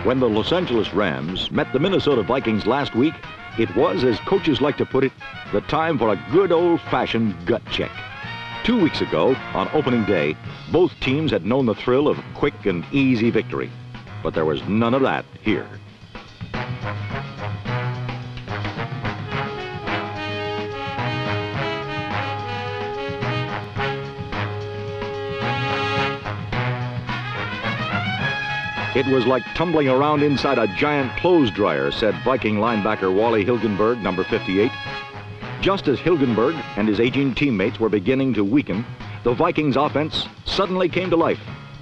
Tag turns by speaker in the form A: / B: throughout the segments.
A: When the Los Angeles Rams met the Minnesota Vikings last week, it was, as coaches like to put it, the time for a good old-fashioned gut check. 2 weeks ago, on opening day, both teams had known the thrill of quick and easy victory. But there was none of that here. It was like tumbling around inside a giant clothes dryer, said Viking linebacker Wally Hilgenberg, number 58. Just as Hilgenberg and his aging teammates were beginning to weaken, the Vikings offense suddenly came to life,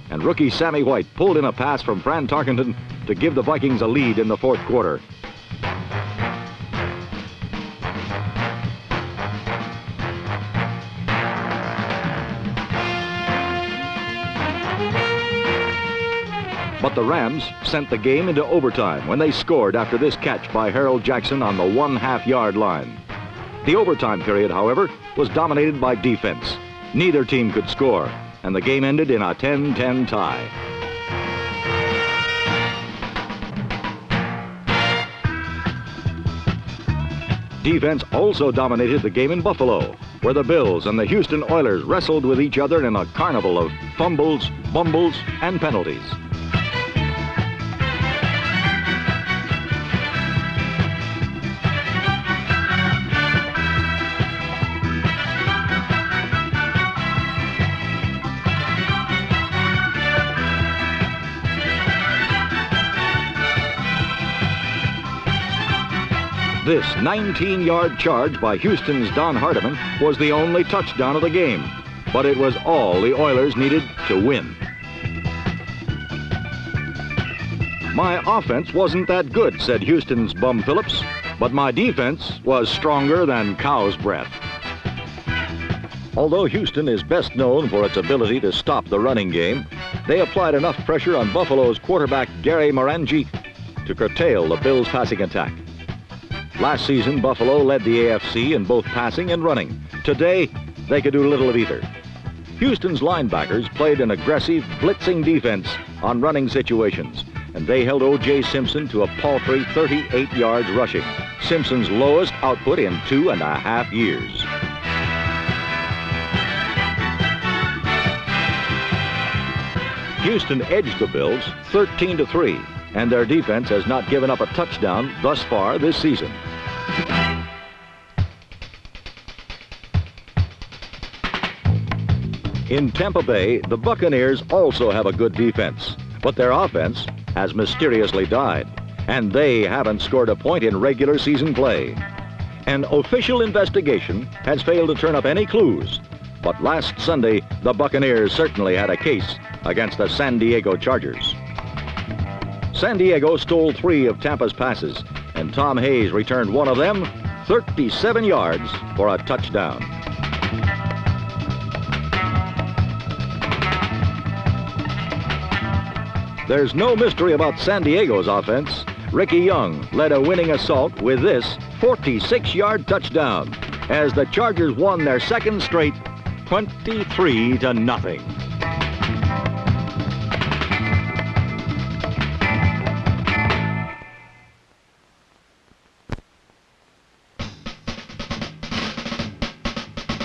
A: and rookie Sammy White pulled in a pass from Fran Tarkenton to give the Vikings a lead in the fourth quarter. But the Rams sent the game into overtime when they scored after this catch by Harold Jackson on the 1/2-yard line. The overtime period, however, was dominated by defense. Neither team could score, and the game ended in a 10-10 tie. Defense also dominated the game in Buffalo, where the Bills and the Houston Oilers wrestled with each other in a carnival of fumbles, bumbles, and penalties. This 19-yard charge by Houston's Don Hardiman was the only touchdown of the game, but it was all the Oilers needed to win. My offense wasn't that good, said Houston's Bum Phillips, but my defense was stronger than cow's breath. Although Houston is best known for its ability to stop the running game, they applied enough pressure on Buffalo's quarterback Gary Morangi to curtail the Bills' passing attack. Last season, Buffalo led the AFC in both passing and running. Today, they could do little of either. Houston's linebackers played an aggressive, blitzing defense on running situations, and they held O.J. Simpson to a paltry 38 yards rushing, Simpson's lowest output in 2.5 years. Houston edged the Bills 13-3. And their defense has not given up a touchdown thus far this season. In Tampa Bay, the Buccaneers also have a good defense, but their offense has mysteriously died, and they haven't scored a point in regular season play. An official investigation has failed to turn up any clues, but last Sunday, the Buccaneers certainly had a case against the San Diego Chargers. San Diego stole 3 of Tampa's passes, and Tom Hayes returned one of them 37 yards for a touchdown. There's no mystery about San Diego's offense. Ricky Young led a winning assault with this 46-yard touchdown as the Chargers won their second straight 23-0.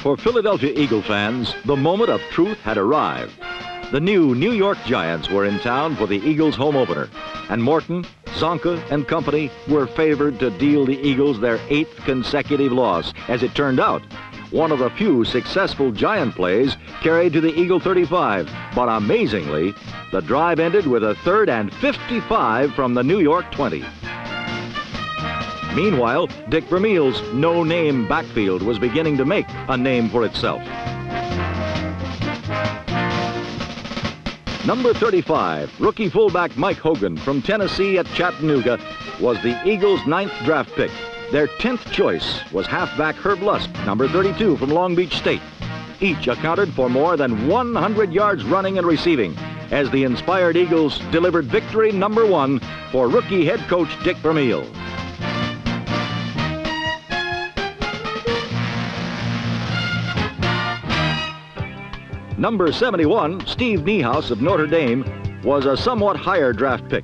A: For Philadelphia Eagle fans, the moment of truth had arrived. The new New York Giants were in town for the Eagles' home opener, and Morton, Zonka, and company were favored to deal the Eagles their 8th consecutive loss. As it turned out, one of the few successful Giant plays carried to the Eagle 35, but amazingly, the drive ended with a 3rd and 55 from the New York 20. Meanwhile, Dick Vermeil's no-name backfield was beginning to make a name for itself. Number 35, rookie fullback Mike Hogan from Tennessee at Chattanooga, was the Eagles' 9th draft pick. Their 10th choice was halfback Herb Lusk, number 32 from Long Beach State. Each accounted for more than 100 yards running and receiving, as the inspired Eagles delivered victory number 1 for rookie head coach Dick Vermeil. Number 71, Steve Niehaus of Notre Dame, was a somewhat higher draft pick.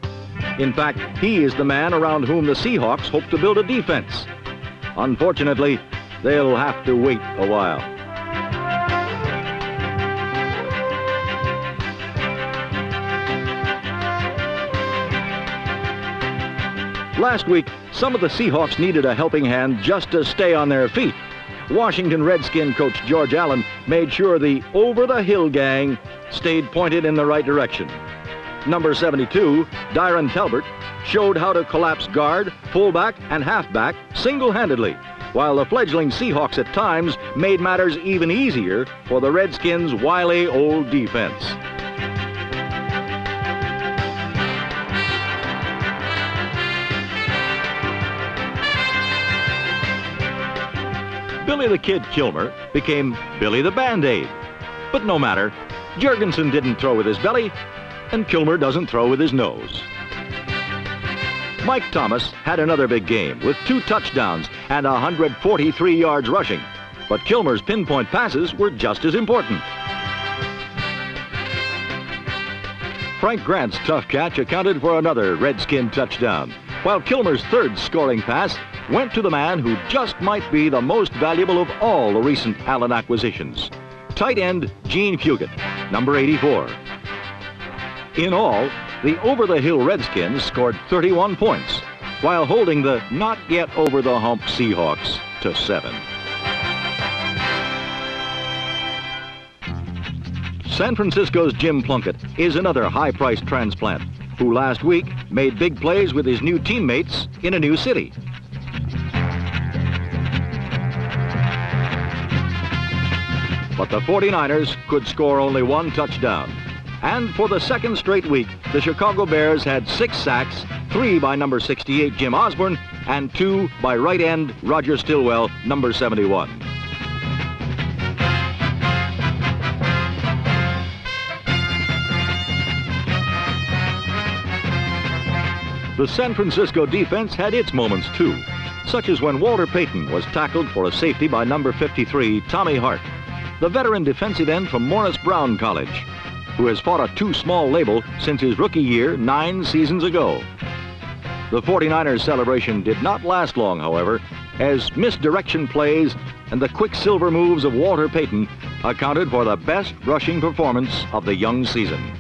A: In fact, he is the man around whom the Seahawks hope to build a defense. Unfortunately, they'll have to wait a while. Last week, some of the Seahawks needed a helping hand just to stay on their feet. Washington Redskin coach George Allen made sure the over-the-hill gang stayed pointed in the right direction. Number 72, Dyron Talbert, showed how to collapse guard, fullback, and halfback single-handedly, while the fledgling Seahawks at times made matters even easier for the Redskins' wily old defense. Billy the Kid Kilmer became Billy the Band-Aid. But no matter, Jurgensen didn't throw with his belly, and Kilmer doesn't throw with his nose. Mike Thomas had another big game with 2 touchdowns and 143 yards rushing, but Kilmer's pinpoint passes were just as important. Frank Grant's tough catch accounted for another Redskin touchdown, while Kilmer's third scoring pass went to the man who just might be the most valuable of all the recent Allen acquisitions, tight end Gene Fugit, number 84. In all, the over-the-hill Redskins scored 31 points, while holding the not-yet-over-the-hump Seahawks to 7. San Francisco's Jim Plunkett is another high-priced transplant who last week made big plays with his new teammates in a new city. But the 49ers could score only 1 touchdown. And for the second straight week, the Chicago Bears had 6 sacks, 3 by number 68, Jim Osborne, and 2 by right end Roger Stillwell, number 71. The San Francisco defense had its moments too, such as when Walter Payton was tackled for a safety by number 53, Tommy Hart, the veteran defensive end from Morris Brown College, who has fought a too small label since his rookie year 9 seasons ago. The 49ers celebration did not last long, however, as misdirection plays and the quicksilver moves of Walter Payton accounted for the best rushing performance of the young season.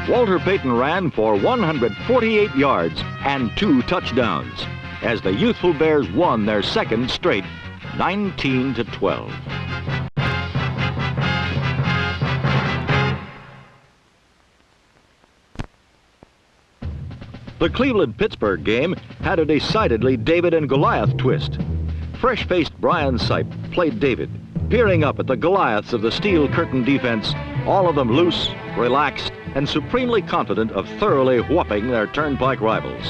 A: Walter Payton ran for 148 yards and 2 touchdowns as the youthful Bears won their second straight, 19-12. The Cleveland-Pittsburgh game had a decidedly David and Goliath twist. Fresh-faced Brian Sipe played David, peering up at the Goliaths of the Steel Curtain defense, all of them loose, relaxed, and supremely confident of thoroughly whopping their turnpike rivals.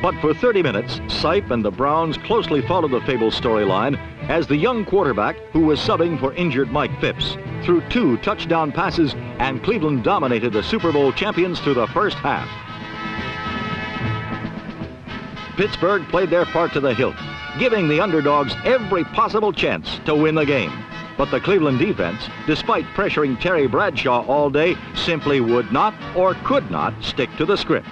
A: But for 30 minutes, Sipe and the Browns closely followed the Fable storyline as the young quarterback, who was subbing for injured Mike Phipps, threw 2 touchdown passes, and Cleveland dominated the Super Bowl champions through the first half. Pittsburgh played their part to the hilt, giving the underdogs every possible chance to win the game. But the Cleveland defense, despite pressuring Terry Bradshaw all day, simply would not or could not stick to the script.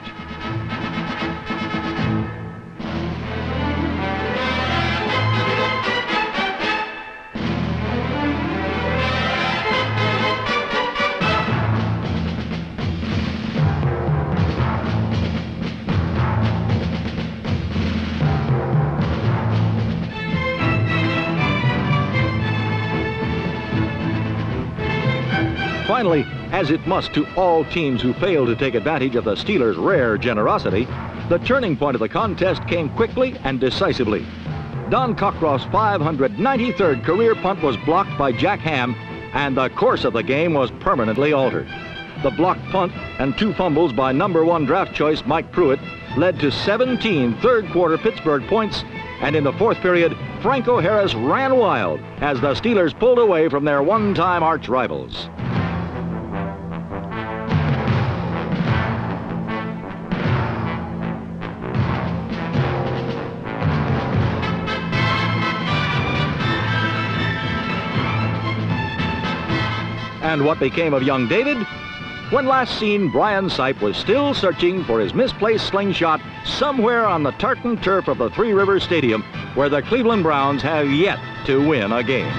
A: Finally, as it must to all teams who fail to take advantage of the Steelers' rare generosity, the turning point of the contest came quickly and decisively. Don Cockcroft's 593rd career punt was blocked by Jack Ham, and the course of the game was permanently altered. The blocked punt and 2 fumbles by #1 draft choice Mike Pruitt led to 17 third-quarter Pittsburgh points, and in the 4th period, Franco Harris ran wild as the Steelers pulled away from their one-time arch rivals. And what became of young David? When last seen, Brian Sipe was still searching for his misplaced slingshot somewhere on the tartan turf of the Three Rivers Stadium, where the Cleveland Browns have yet to win a game.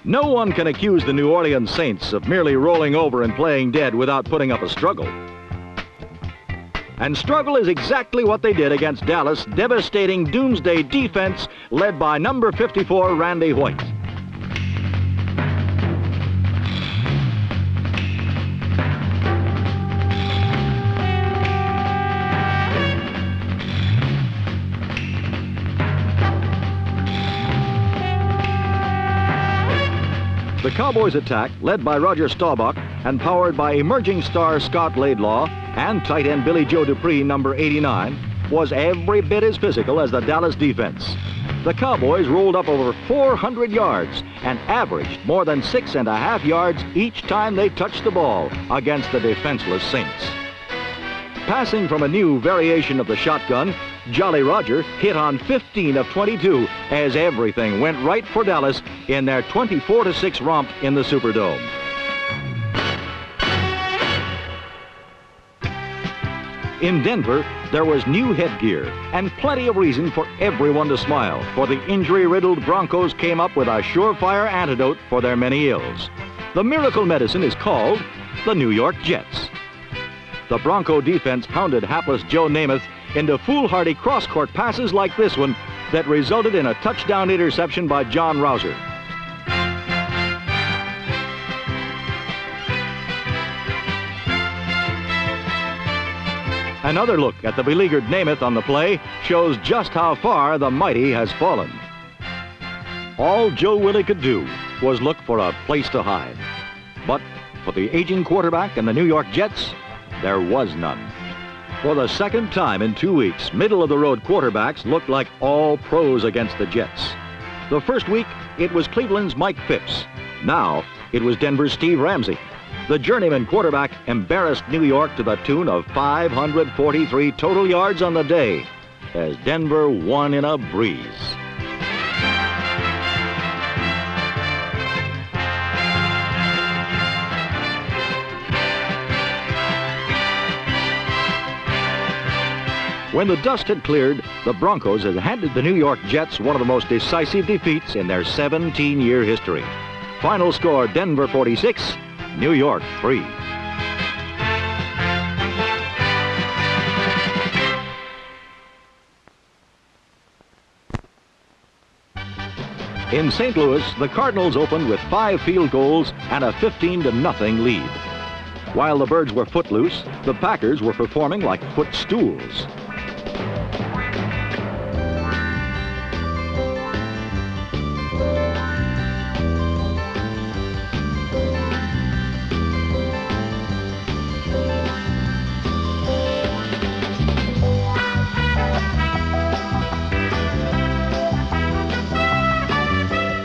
A: No one can accuse the New Orleans Saints of merely rolling over and playing dead without putting up a struggle. And struggle is exactly what they did against Dallas' devastating doomsday defense led by number 54, Randy White. The Cowboys' attack, led by Roger Staubach and powered by emerging star Scott Laidlaw and tight end Billy Joe Dupree, number 89, was every bit as physical as the Dallas defense. The Cowboys rolled up over 400 yards and averaged more than 6.5 yards each time they touched the ball against the defenseless Saints. Passing from a new variation of the shotgun, Jolly Roger hit on 15 of 22 as everything went right for Dallas in their 24-6 romp in the Superdome. In Denver, there was new headgear and plenty of reason for everyone to smile, for the injury-riddled Broncos came up with a surefire antidote for their many ills. The miracle medicine is called the New York Jets. The Bronco defense hounded hapless Joe Namath into foolhardy cross-court passes like this one that resulted in a touchdown interception by John Rouser. Another look at the beleaguered Namath on the play shows just how far the mighty has fallen. All Joe Willie could do was look for a place to hide. But for the aging quarterback and the New York Jets, there was none. For the second time in 2 weeks, middle-of-the-road quarterbacks looked like all pros against the Jets. The first week, it was Cleveland's Mike Phipps. Now, it was Denver's Steve Ramsey. The journeyman quarterback embarrassed New York to the tune of 543 total yards on the day as Denver won in a breeze. When the dust had cleared, the Broncos had handed the New York Jets one of the most decisive defeats in their 17-year history. Final score, Denver 46, New York 3. In St. Louis, the Cardinals opened with 5 field goals and a 15-0 lead. While the Birds were footloose, the Packers were performing like footstools.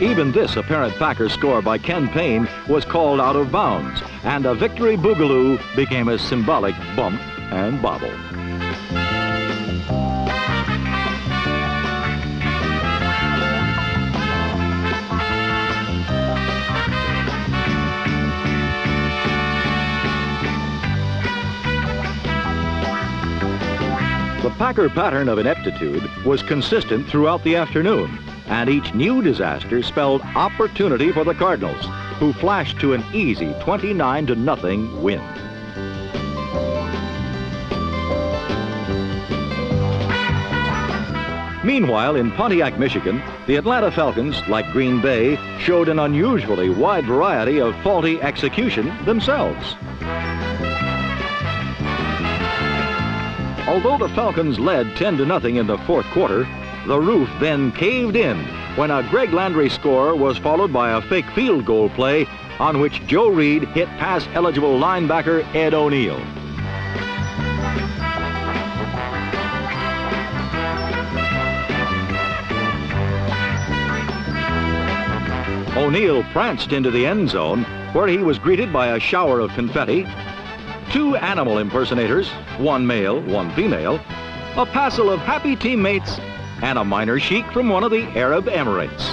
A: Even this apparent Packer score by Ken Payne was called out of bounds, and a victory boogaloo became a symbolic bump and bobble. The Packer pattern of ineptitude was consistent throughout the afternoon, and each new disaster spelled opportunity for the Cardinals, who flashed to an easy 29-0 win. Meanwhile, in Pontiac, Michigan, the Atlanta Falcons, like Green Bay, showed an unusually wide variety of faulty execution themselves. Although the Falcons led 10-0 in the fourth quarter, the roof then caved in when a Greg Landry score was followed by a fake field goal play on which Joe Reed hit pass-eligible linebacker Ed O'Neill. O'Neill pranced into the end zone, where he was greeted by a shower of confetti, 2 animal impersonators, 1 male, 1 female, a passel of happy teammates, and a minor sheik from one of the Arab Emirates.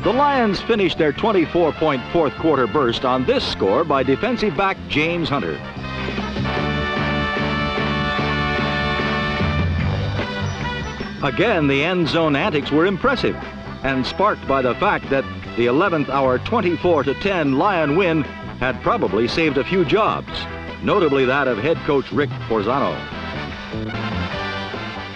A: The Lions finished their 24-point fourth quarter burst on this score by defensive back James Hunter. Again, the end zone antics were impressive and sparked by the fact that the 11th hour 24-10 Lion win had probably saved a few jobs, notably that of head coach Rick Forzano.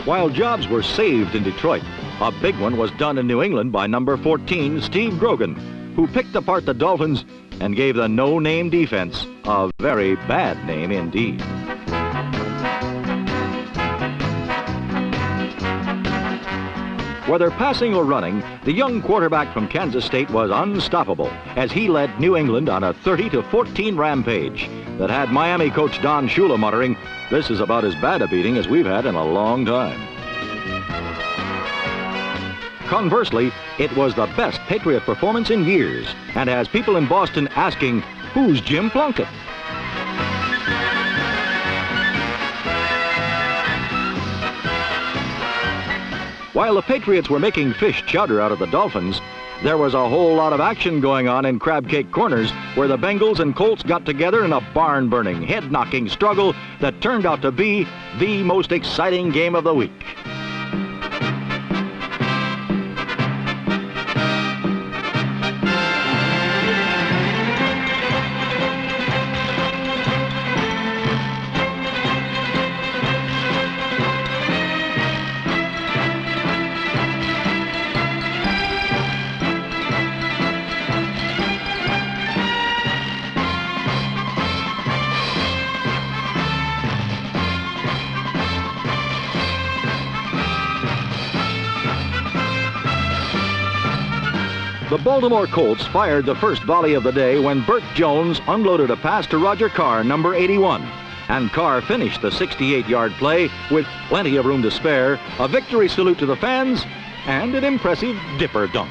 A: While jobs were saved in Detroit, a big one was done in New England by number 14, Steve Grogan, who picked apart the Dolphins and gave the no-name defense a very bad name indeed. Whether passing or running, the young quarterback from Kansas State was unstoppable as he led New England on a 30-14 rampage that had Miami coach Don Shula muttering, "This is about as bad a beating as we've had in a long time." Conversely, it was the best Patriot performance in years and has people in Boston asking, who's Jim Plunkett? While the Patriots were making fish chowder out of the Dolphins, there was a whole lot of action going on in Crab Cake Corners, where the Bengals and Colts got together in a barn-burning, head-knocking struggle that turned out to be the most exciting game of the week. The Baltimore Colts fired the first volley of the day when Burt Jones unloaded a pass to Roger Carr, number 81. And Carr finished the 68-yard play with plenty of room to spare, a victory salute to the fans, and an impressive dipper dunk.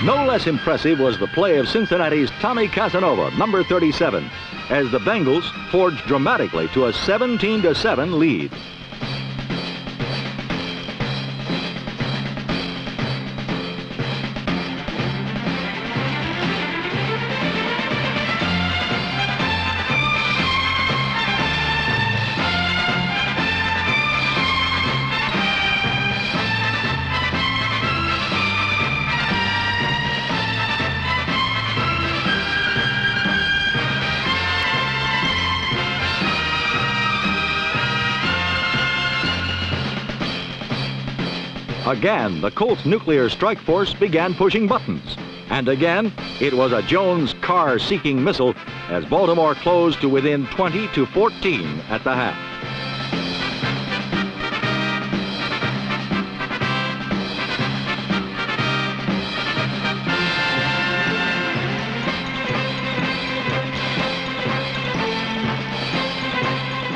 A: No less impressive was the play of Cincinnati's Tommy Casanova, number 37, as the Bengals forged dramatically to a 17-7 lead. Again, the Colts' nuclear strike force began pushing buttons. And again, it was a Jones-Carr seeking missile as Baltimore closed to within 20-14 at the half.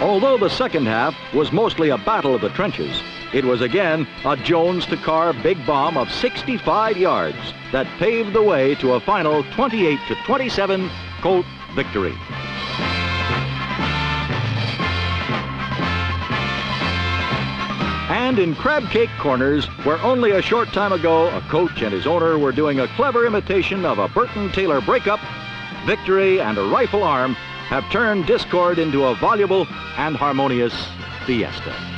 A: Although the second half was mostly a battle of the trenches, it was again a Jones-to-Carr big bomb of 65 yards that paved the way to a final 28-27 Colt victory. And in Crab Cake Corners, where only a short time ago a coach and his owner were doing a clever imitation of a Burton Taylor breakup, victory and a rifle arm have turned discord into a voluble and harmonious fiesta.